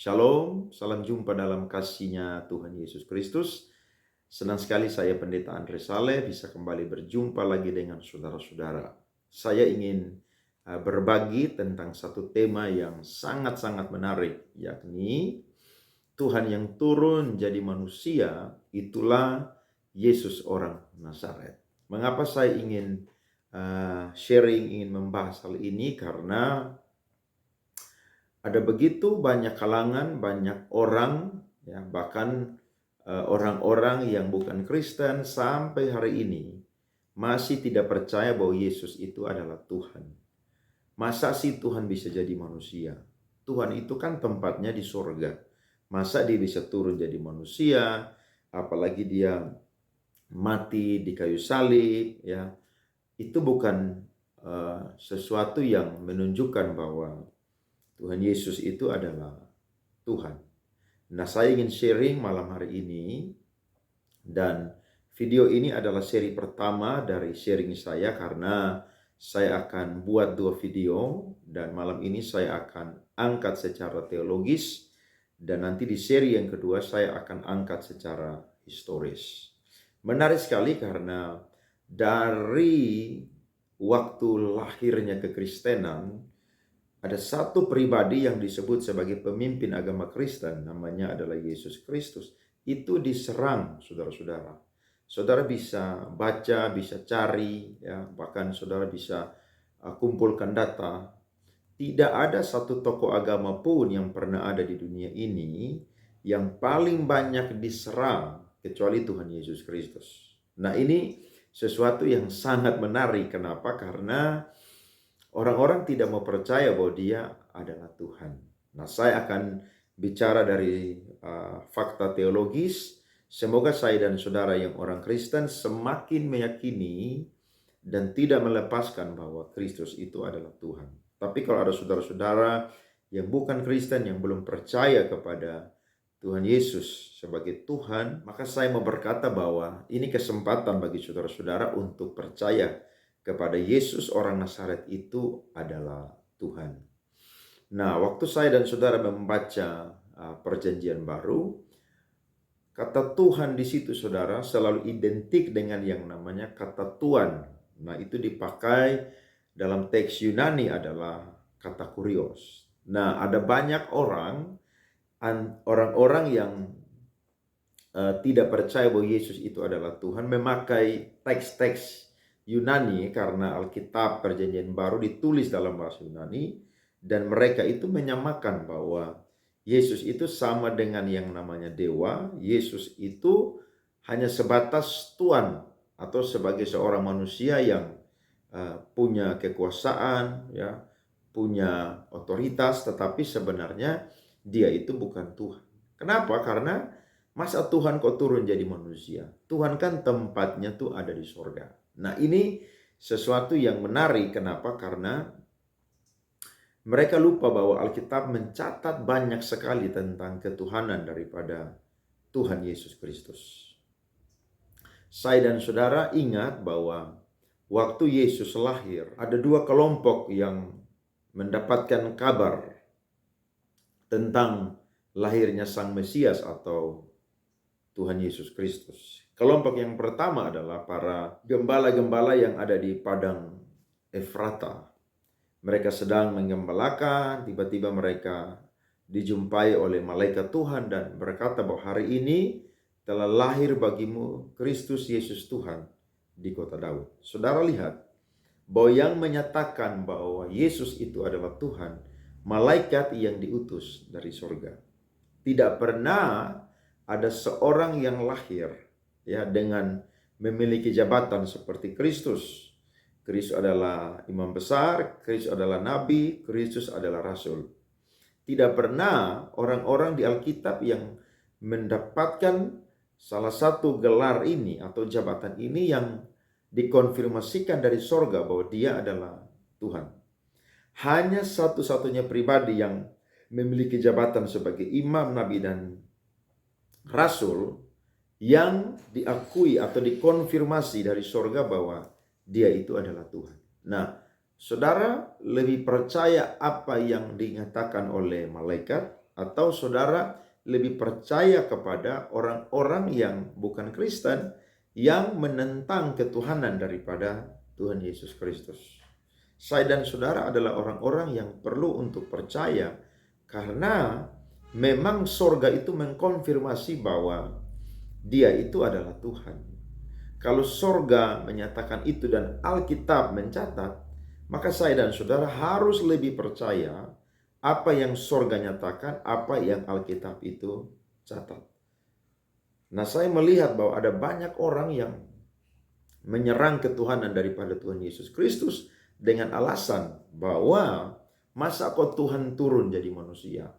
Shalom, salam jumpa dalam kasih-Nya Tuhan Yesus Kristus. Senang sekali saya Pendeta Andre Saleh bisa kembali berjumpa lagi dengan saudara-saudara. Saya ingin berbagi tentang satu tema yang sangat-sangat menarik, yakni Tuhan yang turun jadi manusia, itulah Yesus orang Nazaret. Mengapa saya ingin sharing, ingin membahas hal ini? Karena ada begitu banyak kalangan, banyak orang, ya, bahkan orang-orang yang bukan Kristen sampai hari ini masih tidak percaya bahwa Yesus itu adalah Tuhan. Masa sih Tuhan bisa jadi manusia? Tuhan itu kan tempatnya di surga. Masa dia bisa turun jadi manusia? Apalagi dia mati di kayu salib, ya. Itu bukan sesuatu yang menunjukkan bahwa Tuhan Yesus itu adalah Tuhan. Nah, saya ingin sharing malam hari ini, dan video ini adalah seri pertama dari sharing saya karena saya akan buat 2 video, dan malam ini saya akan angkat secara teologis, dan nanti di seri yang kedua saya akan angkat secara historis. Menarik sekali karena dari waktu lahirnya kekristenan, ada satu pribadi yang disebut sebagai pemimpin agama Kristen, namanya adalah Yesus Kristus. Itu diserang, saudara-saudara. Saudara bisa baca, bisa cari, ya, bahkan saudara bisa kumpulkan data. Tidak ada satu tokoh agama pun yang pernah ada di dunia ini yang paling banyak diserang kecuali Tuhan Yesus Kristus. Nah, ini sesuatu yang sangat menarik. Kenapa? Karena orang-orang tidak mau percaya bahwa dia adalah Tuhan. Nah, saya akan bicara dari fakta teologis. Semoga saya dan saudara yang orang Kristen semakin meyakini dan tidak melepaskan bahwa Kristus itu adalah Tuhan. Tapi kalau ada saudara-saudara yang bukan Kristen, yang belum percaya kepada Tuhan Yesus sebagai Tuhan, maka saya mau berkata bahwa ini kesempatan bagi saudara-saudara untuk percaya kepada Yesus orang Nazaret itu adalah Tuhan. Nah, waktu saya dan saudara membaca Perjanjian Baru, kata Tuhan di situ, saudara, selalu identik dengan yang namanya kata Tuhan. Nah, itu dipakai dalam teks Yunani adalah kata kurios. Nah, ada banyak orang-orang yang tidak percaya bahwa Yesus itu adalah Tuhan memakai teks-teks Yunani karena Alkitab Perjanjian Baru ditulis dalam bahasa Yunani, dan mereka itu menyamakan bahwa Yesus itu sama dengan yang namanya dewa. Yesus itu hanya sebatas Tuhan atau sebagai seorang manusia yang punya kekuasaan, ya, punya otoritas, tetapi sebenarnya dia itu bukan Tuhan. Kenapa? Karena masa Tuhan kok turun jadi manusia? Tuhan kan tempatnya tuh ada di sorga. Nah, ini sesuatu yang menarik. Kenapa? Karena mereka lupa bahwa Alkitab mencatat banyak sekali tentang ketuhanan daripada Tuhan Yesus Kristus. Saya dan saudara ingat bahwa waktu Yesus lahir, ada 2 kelompok yang mendapatkan kabar tentang lahirnya Sang Mesias atau Tuhan Yesus Kristus. Kelompok yang pertama adalah para gembala-gembala yang ada di padang Efrata. Mereka sedang menggembalakan, tiba-tiba mereka dijumpai oleh malaikat Tuhan dan berkata bahwa hari ini telah lahir bagimu Kristus Yesus Tuhan di kota Daud. Saudara lihat bahwa yang menyatakan bahwa Yesus itu adalah Tuhan, malaikat yang diutus dari surga. Tidak pernah ada seorang yang lahir, ya, dengan memiliki jabatan seperti Kristus. Kristus adalah imam besar, Kristus adalah nabi, Kristus adalah rasul. Tidak pernah orang-orang di Alkitab yang mendapatkan salah satu gelar ini atau jabatan ini yang dikonfirmasikan dari sorga bahwa dia adalah Tuhan. Hanya satu-satunya pribadi yang memiliki jabatan sebagai imam, nabi, dan rasul yang diakui atau dikonfirmasi dari sorga bahwa dia itu adalah Tuhan. Nah, saudara lebih percaya apa yang dinyatakan oleh malaikat atau saudara lebih percaya kepada orang-orang yang bukan Kristen yang menentang ketuhanan daripada Tuhan Yesus Kristus. Saya dan saudara adalah orang-orang yang perlu untuk percaya karena memang sorga itu mengkonfirmasi bahwa Dia itu adalah Tuhan. Kalau sorga menyatakan itu dan Alkitab mencatat, maka saya dan saudara harus lebih percaya apa yang sorga nyatakan, apa yang Alkitab itu catat. Nah, saya melihat bahwa ada banyak orang yang menyerang ketuhanan daripada Tuhan Yesus Kristus dengan alasan bahwa masa kok Tuhan turun jadi manusia?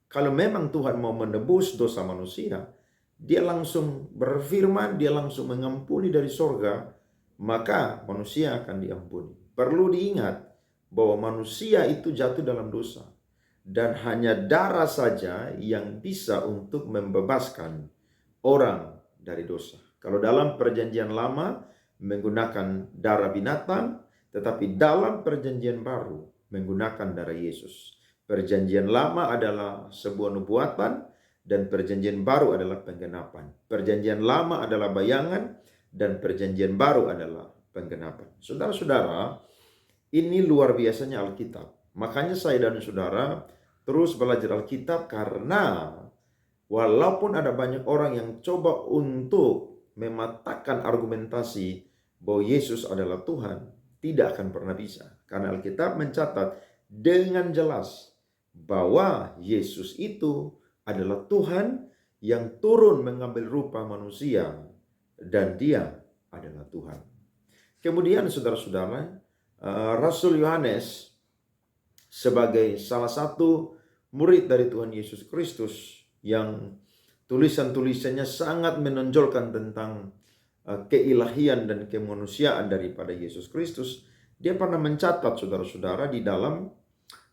Kalau memang Tuhan mau menebus dosa manusia, Dia langsung berfirman, Dia langsung mengampuni dari sorga, maka manusia akan diampuni. Perlu diingat bahwa manusia itu jatuh dalam dosa. Dan hanya darah saja yang bisa untuk membebaskan orang dari dosa. Kalau dalam perjanjian lama menggunakan darah binatang, tetapi dalam perjanjian baru menggunakan darah Yesus. Perjanjian lama adalah sebuah nubuatan dan perjanjian baru adalah penggenapan. Perjanjian lama adalah bayangan dan perjanjian baru adalah penggenapan. Saudara-saudara, ini luar biasanya Alkitab. Makanya saya dan saudara terus belajar Alkitab karena walaupun ada banyak orang yang coba untuk mematahkan argumentasi bahwa Yesus adalah Tuhan, tidak akan pernah bisa. Karena Alkitab mencatat dengan jelas bahwa Yesus itu adalah Tuhan yang turun mengambil rupa manusia dan Dia adalah Tuhan. Kemudian saudara-saudara, Rasul Yohanes sebagai salah satu murid dari Tuhan Yesus Kristus yang tulisan-tulisannya sangat menonjolkan tentang keilahian dan kemanusiaan daripada Yesus Kristus, dia pernah mencatat saudara-saudara di dalam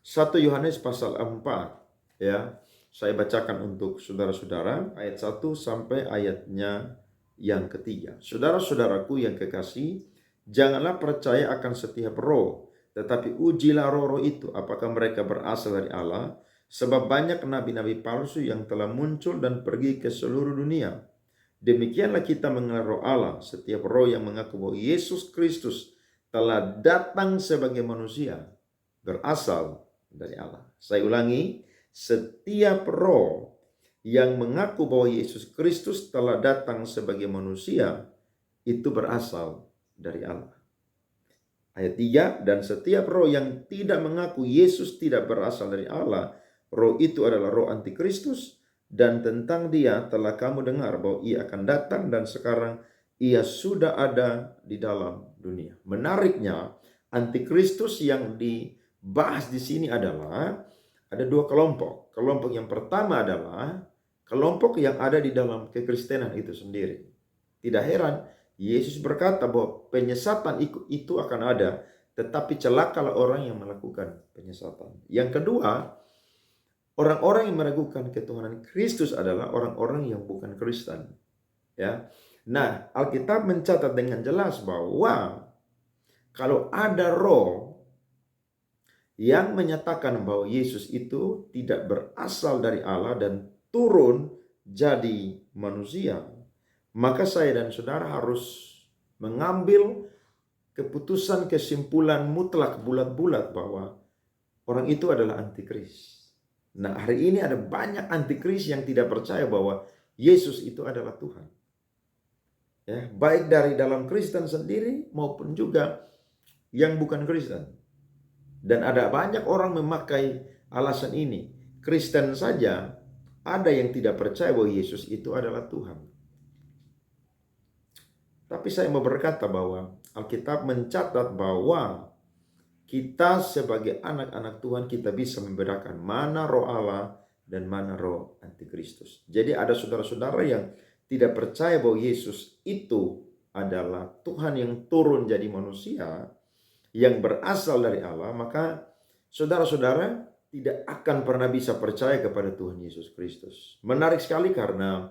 1 Yohanes pasal 4, ya. Saya bacakan untuk saudara-saudara ayat 1 sampai ayatnya yang ketiga. Saudara-saudaraku yang kekasih, janganlah percaya akan setiap roh, tetapi ujilah roh-roh itu apakah mereka berasal dari Allah, sebab banyak nabi-nabi palsu yang telah muncul dan pergi ke seluruh dunia. Demikianlah kita mengenal roh Allah. Setiap roh yang mengaku bahwa Yesus Kristus telah datang sebagai manusia berasal dari Allah. Saya ulangi, setiap roh yang mengaku bahwa Yesus Kristus telah datang sebagai manusia itu berasal dari Allah. Ayat 3, dan setiap roh yang tidak mengaku Yesus tidak berasal dari Allah, roh itu adalah roh antikristus, dan tentang dia telah kamu dengar bahwa ia akan datang dan sekarang ia sudah ada di dalam dunia. Menariknya, antikristus yang dibahas di sini adalah ada dua kelompok. Kelompok yang pertama adalah kelompok yang ada di dalam kekristenan itu sendiri. Tidak heran Yesus berkata bahwa penyesatan itu akan ada, tetapi celakalah orang yang melakukan penyesatan. Yang kedua, orang-orang yang meragukan ketuhanan Kristus adalah orang-orang yang bukan Kristen. Ya. Nah, Alkitab mencatat dengan jelas bahwa kalau ada roh yang menyatakan bahwa Yesus itu tidak berasal dari Allah dan turun jadi manusia, maka saya dan saudara harus mengambil keputusan kesimpulan mutlak bulat-bulat bahwa orang itu adalah antikris. Nah, hari ini ada banyak antikris yang tidak percaya bahwa Yesus itu adalah Tuhan. Ya, baik dari dalam Kristen sendiri maupun juga yang bukan Kristen. Dan ada banyak orang memakai alasan ini. Kristen saja ada yang tidak percaya bahwa Yesus itu adalah Tuhan. Tapi saya mau berkata bahwa Alkitab mencatat bahwa kita sebagai anak-anak Tuhan kita bisa membedakan mana roh Allah dan mana roh antikristus. Jadi ada saudara-saudara yang tidak percaya bahwa Yesus itu adalah Tuhan yang turun jadi manusia, yang berasal dari Allah, maka saudara-saudara tidak akan pernah bisa percaya kepada Tuhan Yesus Kristus. Menarik sekali karena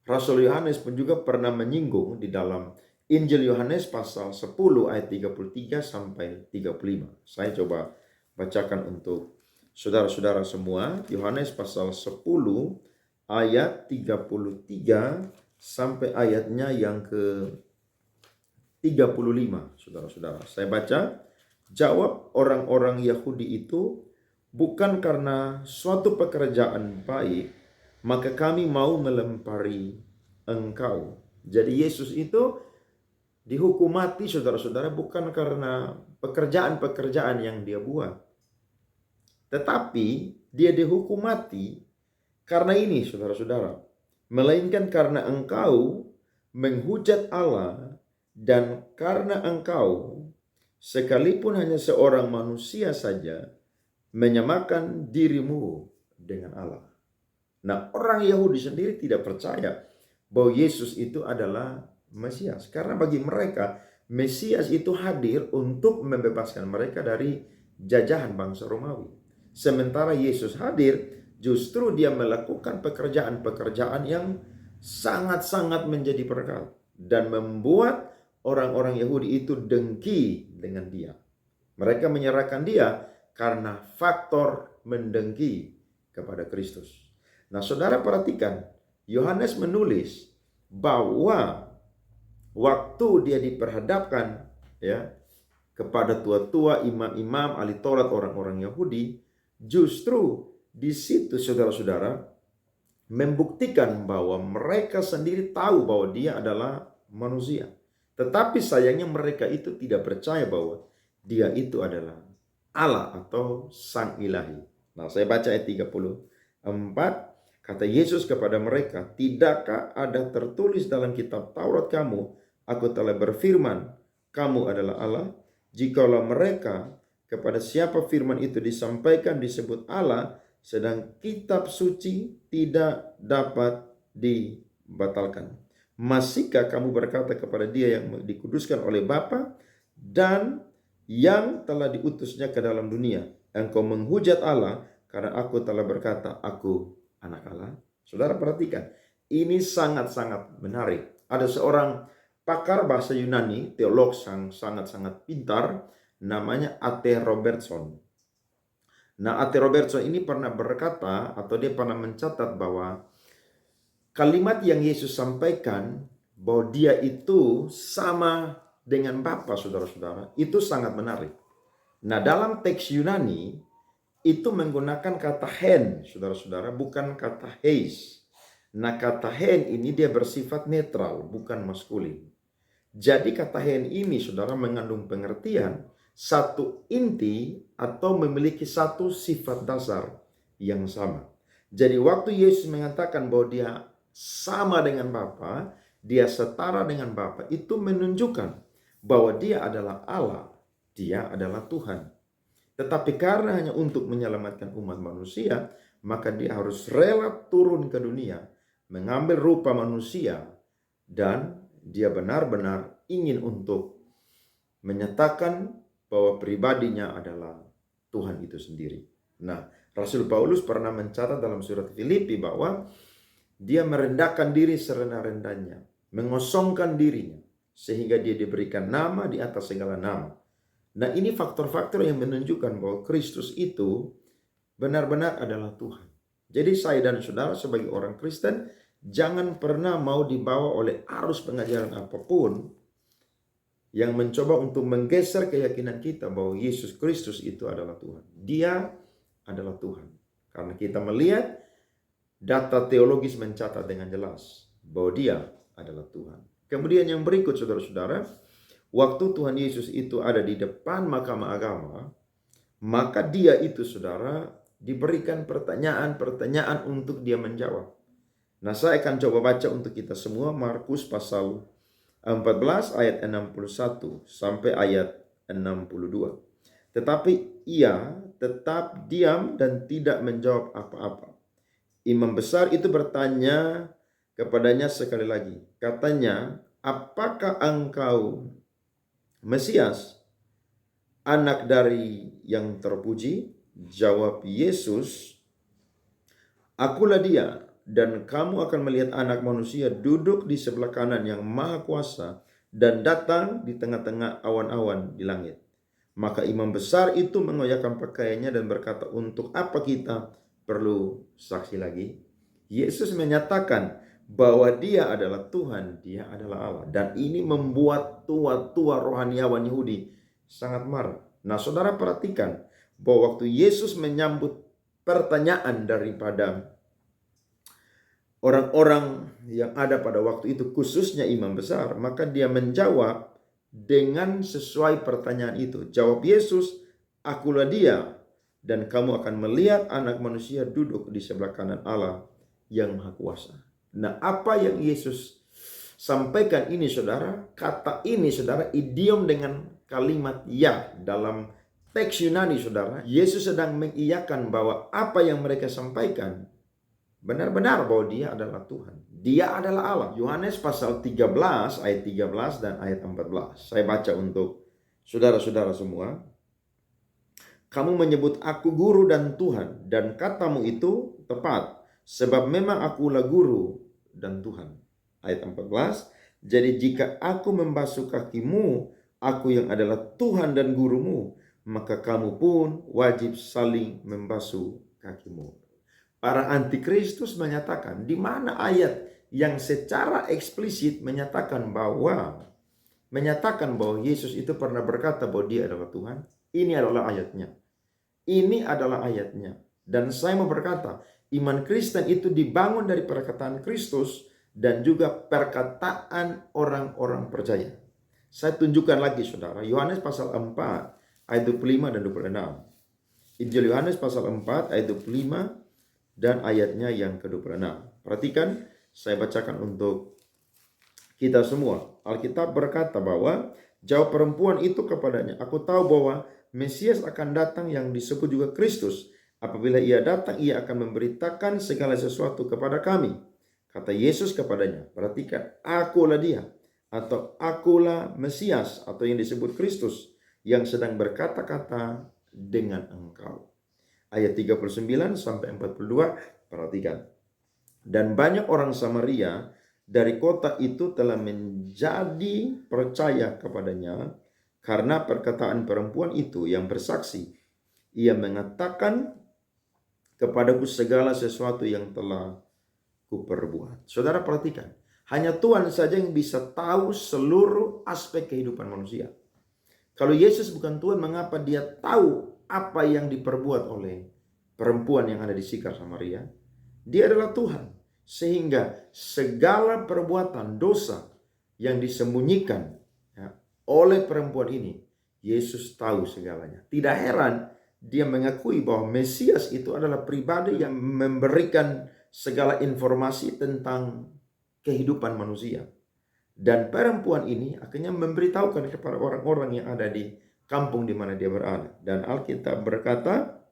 Rasul Yohanes pun juga pernah menyinggung di dalam Injil Yohanes pasal 10 ayat 33 sampai 35. Saya coba bacakan untuk Saudara-saudara semua, Yohanes pasal 10 ayat 33 sampai ayatnya yang ke-35. Saudara-saudara, saya baca. Jawab orang-orang Yahudi itu, bukan karena suatu pekerjaan baik, maka kami mau melempari engkau. Jadi Yesus itu dihukum mati, saudara-saudara, bukan karena pekerjaan-pekerjaan yang dia buat. Tetapi dia dihukum mati karena ini, saudara-saudara, melainkan karena engkau menghujat Allah dan karena engkau, sekalipun hanya seorang manusia saja, menyamakan dirimu dengan Allah. Nah, orang Yahudi sendiri tidak percaya bahwa Yesus itu adalah Mesias. Karena bagi mereka, Mesias itu hadir untuk membebaskan mereka dari jajahan bangsa Romawi. Sementara Yesus hadir, justru dia melakukan pekerjaan-pekerjaan yang sangat-sangat menjadi berkat dan membuat orang-orang Yahudi itu dengki dengan dia. Mereka menyerahkan dia karena faktor mendengki kepada Kristus. Nah, saudara perhatikan, Yohanes menulis bahwa waktu dia diperhadapkan kepada tua-tua, imam-imam, ahli Taurat, orang-orang Yahudi, justru di situ saudara-saudara membuktikan bahwa mereka sendiri tahu bahwa dia adalah manusia. Tetapi sayangnya mereka itu tidak percaya bahwa dia itu adalah Allah atau Sang Ilahi. Nah, saya baca ayat 34. Kata Yesus kepada mereka, tidakkah ada tertulis dalam kitab Taurat kamu, aku telah berfirman, kamu adalah Allah? Jikalau mereka kepada siapa firman itu disampaikan disebut Allah, sedang kitab suci tidak dapat dibatalkan. Masihkah kamu berkata kepada dia yang dikuduskan oleh Bapa dan yang telah diutusnya ke dalam dunia, engkau menghujat Allah karena aku telah berkata, aku anak Allah? Saudara perhatikan, ini sangat-sangat menarik. Ada seorang pakar bahasa Yunani, teolog yang sangat-sangat pintar, namanya A.T. Robertson. Nah, A.T. Robertson ini pernah berkata, atau dia pernah mencatat bahwa kalimat yang Yesus sampaikan bahwa dia itu sama dengan Bapa, saudara-saudara, itu sangat menarik. Nah, dalam teks Yunani itu menggunakan kata hen, saudara-saudara, bukan kata heis. Nah, kata hen ini dia bersifat netral, bukan maskulin. Jadi kata hen ini, saudara, mengandung pengertian satu inti atau memiliki satu sifat dasar yang sama. Jadi waktu Yesus mengatakan bahwa dia sama dengan Bapa, dia setara dengan Bapa, itu menunjukkan bahwa dia adalah Allah, dia adalah Tuhan. Tetapi karena hanya untuk menyelamatkan umat manusia, maka dia harus rela turun ke dunia, mengambil rupa manusia, dan dia benar-benar ingin untuk menyatakan bahwa pribadinya adalah Tuhan itu sendiri. Nah, Rasul Paulus pernah mencatat dalam surat Filipi bahwa dia merendahkan diri serendah-rendahnya, mengosongkan dirinya, sehingga dia diberikan nama di atas segala nama. Nah, ini faktor-faktor yang menunjukkan bahwa Kristus itu benar-benar adalah Tuhan. Jadi saya dan saudara sebagai orang Kristen, jangan pernah mau dibawa oleh arus pengajaran apapun yang mencoba untuk menggeser keyakinan kita bahwa Yesus Kristus itu adalah Tuhan. Dia adalah Tuhan. Karena kita melihat data teologis mencatat dengan jelas bahwa dia adalah Tuhan. Kemudian yang berikut, saudara-saudara, waktu Tuhan Yesus itu ada di depan mahkamah agama, maka dia itu, saudara, diberikan pertanyaan-pertanyaan untuk dia menjawab. Nah, saya akan coba baca untuk kita semua Markus pasal 14 ayat 61 sampai ayat 62. Tetapi ia tetap diam dan tidak menjawab apa-apa. Imam besar itu bertanya kepadanya sekali lagi. Katanya, apakah engkau Mesias, anak dari yang terpuji? Jawab Yesus, akulah dia, dan kamu akan melihat anak manusia duduk di sebelah kanan yang maha kuasa dan datang di tengah-tengah awan-awan di langit. Maka imam besar itu mengoyakkan pakaiannya dan berkata, untuk apa kita perlu saksi lagi? Yesus menyatakan bahwa dia adalah Tuhan, dia adalah Allah. Dan ini membuat tua-tua rohaniawan Yahudi sangat marah. Nah, saudara perhatikan bahwa waktu Yesus menyambut pertanyaan daripada orang-orang yang ada pada waktu itu, khususnya imam besar, maka dia menjawab dengan sesuai pertanyaan itu. Jawab Yesus, akulah dia, dan kamu akan melihat anak manusia duduk di sebelah kanan Allah yang Maha Kuasa. Nah, apa yang Yesus sampaikan ini saudara, kata ini saudara, idiom dengan kalimat ya dalam teks Yunani saudara, Yesus sedang mengiyakan bahwa apa yang mereka sampaikan benar-benar bahwa dia adalah Tuhan. Dia adalah Allah. Yohanes pasal 13 ayat 13 dan ayat 14. Saya baca untuk saudara-saudara semua. Kamu menyebut aku guru dan Tuhan, dan katamu itu tepat, sebab memang akulah guru dan Tuhan. Ayat 14. Jadi jika aku membasuh kakimu, aku yang adalah Tuhan dan gurumu, maka kamu pun wajib saling membasuh kakimu. Para antikristus menyatakan, di mana ayat yang secara eksplisit menyatakan bahwa Yesus itu pernah berkata bahwa dia adalah Tuhan. Ini adalah ayatnya. Ini adalah ayatnya. Dan saya mau berkata, iman Kristen itu dibangun dari perkataan Kristus dan juga perkataan orang-orang percaya. Saya tunjukkan lagi saudara, Yohanes pasal 4 ayat 25 dan 26. Injil Yohanes pasal 4 ayat 25 dan ayatnya yang ke-26. Perhatikan, saya bacakan untuk kita semua. Alkitab berkata bahwa jawab perempuan itu kepadanya, aku tahu bahwa Mesias akan datang yang disebut juga Kristus. Apabila ia datang, ia akan memberitakan segala sesuatu kepada kami. Kata Yesus kepadanya, perhatikan, akulah dia, atau akulah Mesias, atau yang disebut Kristus, yang sedang berkata-kata dengan engkau. Ayat 39 sampai 42, perhatikan. Dan banyak orang Samaria dari kota itu telah menjadi percaya kepadanya karena perkataan perempuan itu yang bersaksi. Ia mengatakan kepadaku segala sesuatu yang telah kuperbuat. Saudara perhatikan, hanya Tuhan saja yang bisa tahu seluruh aspek kehidupan manusia. Kalau Yesus bukan Tuhan, mengapa dia tahu apa yang diperbuat oleh perempuan yang ada di Sikar Samaria? Dia adalah Tuhan. Sehingga segala perbuatan dosa yang disembunyikan oleh perempuan ini, Yesus tahu segalanya. Tidak heran dia mengakui bahwa Mesias itu adalah pribadi yang memberikan segala informasi tentang kehidupan manusia. Dan perempuan ini akhirnya memberitahukan kepada orang-orang yang ada di kampung di mana dia berada. Dan Alkitab berkata,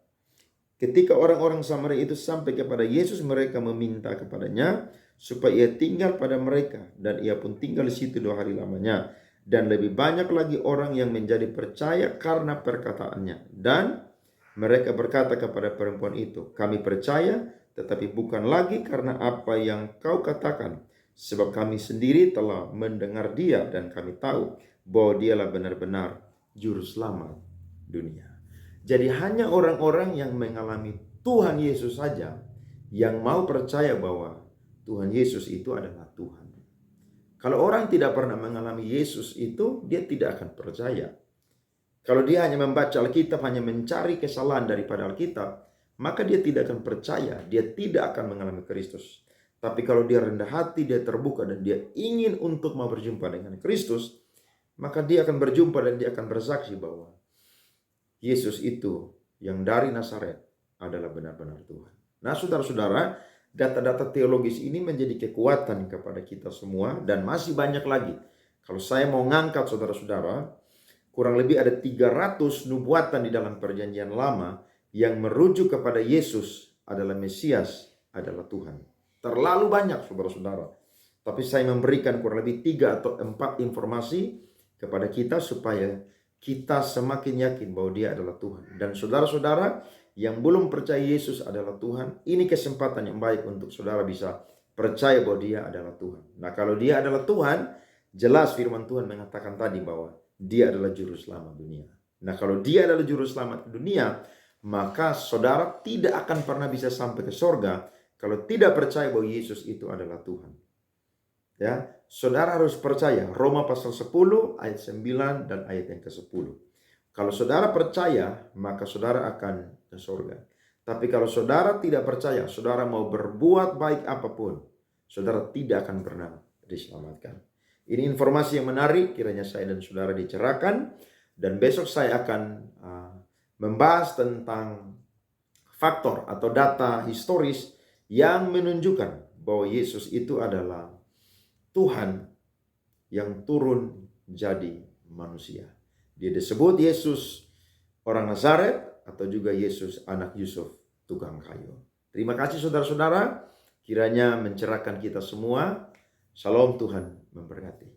ketika orang-orang Samaria itu sampai kepada Yesus, mereka meminta kepadanya supaya ia tinggal pada mereka. Dan ia pun tinggal di situ 2 hari lamanya. Dan lebih banyak lagi orang yang menjadi percaya karena perkataannya. Dan mereka berkata kepada perempuan itu, kami percaya, tetapi bukan lagi karena apa yang kau katakan. Sebab kami sendiri telah mendengar dia dan kami tahu bahwa dialah benar-benar juru selamat dunia. Jadi hanya orang-orang yang mengalami Tuhan Yesus saja yang mau percaya bahwa Tuhan Yesus itu adalah Tuhan. Kalau orang tidak pernah mengalami Yesus itu, dia tidak akan percaya. Kalau dia hanya membaca Alkitab, hanya mencari kesalahan daripada Alkitab, maka dia tidak akan percaya, dia tidak akan mengalami Kristus. Tapi kalau dia rendah hati, dia terbuka dan dia ingin untuk mau berjumpa dengan Kristus, maka dia akan berjumpa dan dia akan bersaksi bahwa Yesus itu yang dari Nazaret adalah benar-benar Tuhan. Nah, saudara-saudara, data-data teologis ini menjadi kekuatan kepada kita semua dan masih banyak lagi. Kalau saya mau ngangkat saudara-saudara, kurang lebih ada 300 nubuatan di dalam perjanjian lama yang merujuk kepada Yesus adalah Mesias, adalah Tuhan. Terlalu banyak saudara-saudara. Tapi saya memberikan kurang lebih 3 atau 4 informasi kepada kita supaya kita semakin yakin bahwa dia adalah Tuhan. Dan saudara-saudara yang belum percaya Yesus adalah Tuhan, ini kesempatan yang baik untuk saudara bisa percaya bahwa dia adalah Tuhan. Nah, kalau dia adalah Tuhan, jelas firman Tuhan mengatakan tadi bahwa dia adalah juru selamat dunia. Nah, kalau dia adalah juru selamat dunia, maka saudara tidak akan pernah bisa sampai ke sorga kalau tidak percaya bahwa Yesus itu adalah Tuhan. Ya, saudara harus percaya. Roma pasal 10 ayat 9 dan ayat yang ke-10. Kalau saudara percaya, maka saudara akan ke sorga. Tapi kalau saudara tidak percaya, saudara mau berbuat baik apapun, saudara tidak akan pernah diselamatkan. Ini informasi yang menarik, kiranya saya dan saudara dicerahkan. Dan besok saya akan membahas tentang faktor atau data historis yang menunjukkan bahwa Yesus itu adalah Tuhan yang turun jadi manusia. Dia disebut Yesus orang Nazaret atau juga Yesus anak Yusuf tukang kayu. Terima kasih saudara-saudara, kiranya mencerahkan kita semua. Shalom, Tuhan memberkati.